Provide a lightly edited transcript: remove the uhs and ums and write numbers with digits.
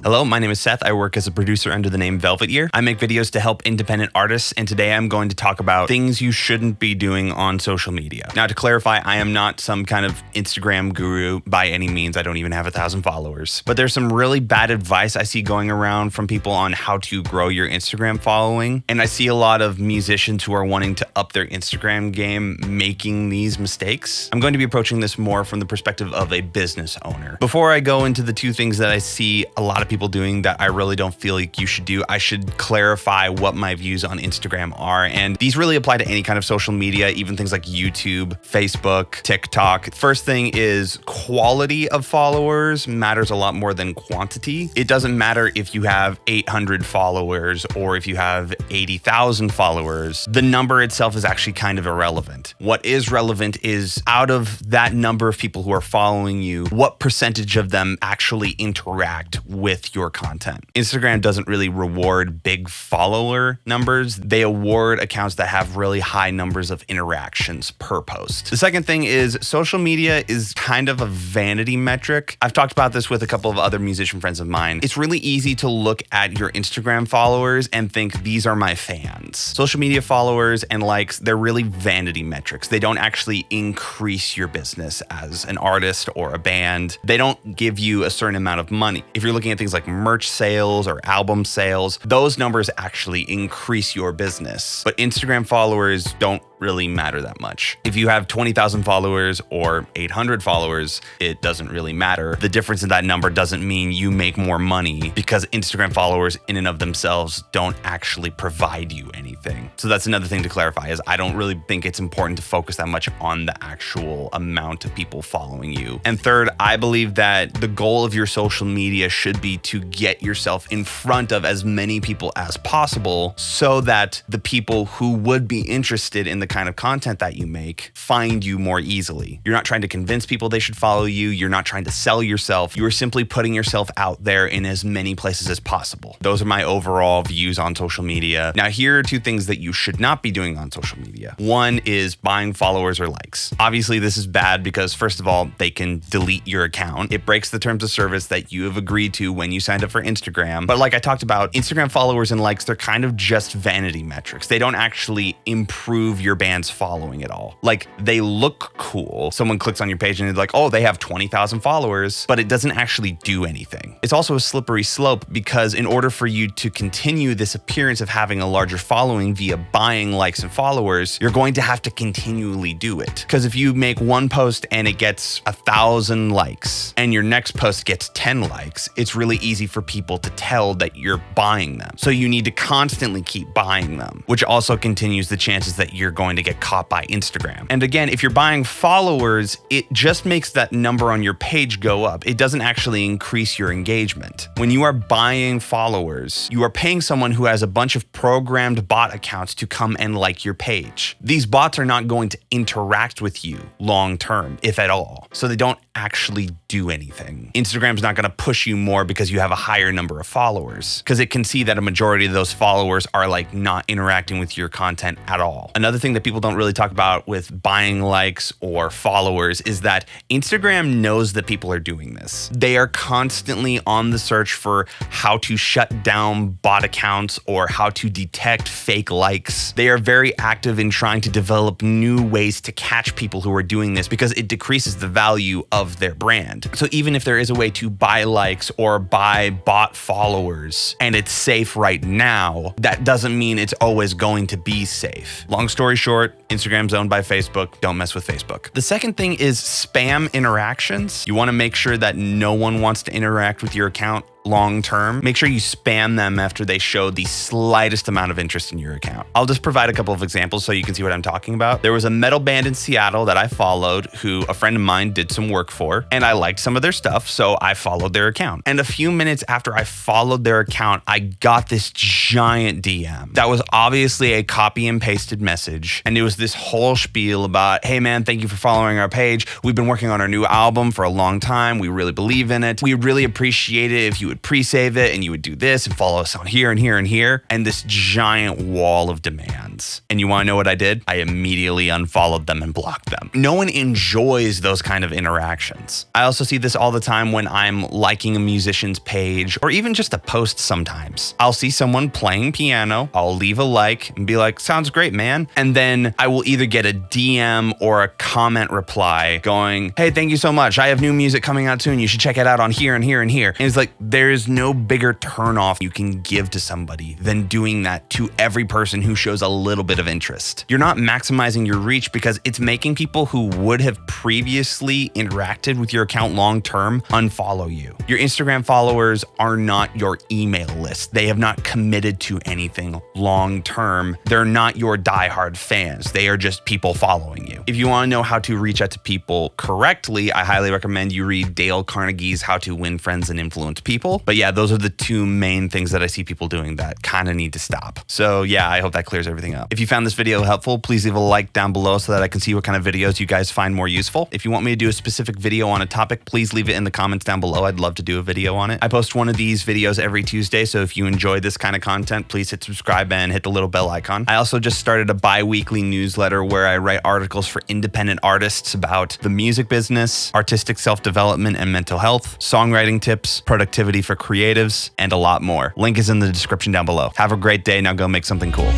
Hello, my name is Seth. I work as a producer under the name Velvet Year. I make videos to help independent artists, and today I'm going to talk about things you shouldn't be doing on social media. Now, to clarify, I am not some kind of Instagram guru by any means. I don't even have 1,000 followers. But there's some really bad advice I see going around from people on how to grow your Instagram following. And I see a lot of musicians who are wanting to up their Instagram game making these mistakes. I'm going to be approaching this more from the perspective of a business owner. Before I go into the two things that I see a lot of people doing that I really don't feel like you should do, I should clarify what my views on Instagram are. And these really apply to any kind of social media, even things like YouTube, Facebook, TikTok. First thing is quality of followers matters a lot more than quantity. It doesn't matter if you have 800 followers or if you have 80,000 followers. The number itself is actually kind of irrelevant. What is relevant is out of that number of people who are following you, what percentage of them actually interact with your content. Instagram doesn't really reward big follower numbers. They award accounts that have really high numbers of interactions per post. The second thing is social media is kind of a vanity metric. I've talked about this with a couple of other musician friends of mine. It's really easy to look at your Instagram followers and think these are my fans. Social media followers and likes, they're really vanity metrics. They don't actually increase your business as an artist or a band. They don't give you a certain amount of money. If you're looking at things like merch sales or album sales, those numbers actually increase your business. But Instagram followers don't really matter that much. If you have 20,000 followers or 800 followers, it doesn't really matter. The difference in that number doesn't mean you make more money because Instagram followers in and of themselves don't actually provide you anything. So that's another thing to clarify is I don't really think it's important to focus that much on the actual amount of people following you. And third, I believe that the goal of your social media should be to get yourself in front of as many people as possible so that the people who would be interested in the kind of content that you make find you more easily. You're not trying to convince people they should follow you. You're not trying to sell yourself. You're simply putting yourself out there in as many places as possible. Those are my overall views on social media. Now, here are two things that you should not be doing on social media. One is buying followers or likes. Obviously, this is bad because first of all, they can delete your account. It breaks the terms of service that you have agreed to when you signed up for Instagram. But like I talked about, Instagram followers and likes, they're kind of just vanity metrics. They don't actually improve your band's following at all. Like, they look cool. Someone clicks on your page and they're like, oh, they have 20,000 followers, but it doesn't actually do anything. It's also a slippery slope because in order for you to continue this appearance of having a larger following via buying likes and followers, you're going to have to continually do it. Because if you make one post and it gets 1,000 likes and your next post gets 10 likes, it's really easy for people to tell that you're buying them. So you need to constantly keep buying them, which also continues the chances that you're going to get caught by Instagram. And again, if you're buying followers, it just makes that number on your page go up. It doesn't actually increase your engagement. When you are buying followers, you are paying someone who has a bunch of programmed bot accounts to come and like your page. These bots are not going to interact with you long term, if at all. So they don't actually do anything. Instagram's not going to push you more because you have a higher number of followers, because it can see that a majority of those followers are like not interacting with your content at all. Another thing that people don't really talk about with buying likes or followers is that Instagram knows that people are doing this. They are constantly on the search for how to shut down bot accounts or how to detect fake likes. They are very active in trying to develop new ways to catch people who are doing this because it decreases the value of their brand. So even if there is a way to buy likes or buy bot followers and it's safe right now, that doesn't mean it's always going to be safe. Long story short, Instagram's owned by Facebook. Don't mess with Facebook. The second thing is spam interactions. You want to make sure that no one wants to interact with your account long term. Make sure you spam them after they show the slightest amount of interest in your account. I'll just provide a couple of examples so you can see what I'm talking about. There was a metal band in Seattle that I followed who a friend of mine did some work for, and I liked some of their stuff, so I followed their account. And a few minutes after I followed their account, I got this giant DM that was obviously a copy and pasted message, and it was this whole spiel about, hey man, thank you for following our page. We've been working on our new album for a long time. We really believe in it. We'd really appreciate it if you would pre-save it and you would do this and follow us on here and here and here. And this giant wall of demands. And you want to know what I did? I immediately unfollowed them and blocked them. No one enjoys those kind of interactions. I also see this all the time when I'm liking a musician's page or even just a post sometimes. I'll see someone playing piano, I'll leave a like and be like, sounds great, man. And then I will either get a DM or a comment reply going, hey, thank you so much. I have new music coming out soon. You should check it out on here and here and here. And it's like, there's no bigger turnoff you can give to somebody than doing that to every person who shows a little bit of interest. You're not maximizing your reach because it's making people who would have previously interacted with your account long-term unfollow you. Your Instagram followers are not your email list. They have not committed to anything long-term. They're not your diehard fans. They are just people following you. If you want to know how to reach out to people correctly, I highly recommend you read Dale Carnegie's How to Win Friends and Influence People. But yeah, those are the two main things that I see people doing that kind of need to stop. So yeah, I hope that clears everything up. If you found this video helpful, please leave a like down below so that I can see what kind of videos you guys find more useful. If you want me to do a specific video on a topic, please leave it in the comments down below. I'd love to do a video on it. I post one of these videos every Tuesday, so if you enjoy this kind of content, please hit subscribe and hit the little bell icon. I also just started a bi-weekly newsletter where I write articles for independent artists about the music business, artistic self-development and mental health, songwriting tips, productivity for creatives, and a lot more. Link is in the description down below. Have a great day. Now go make something cool.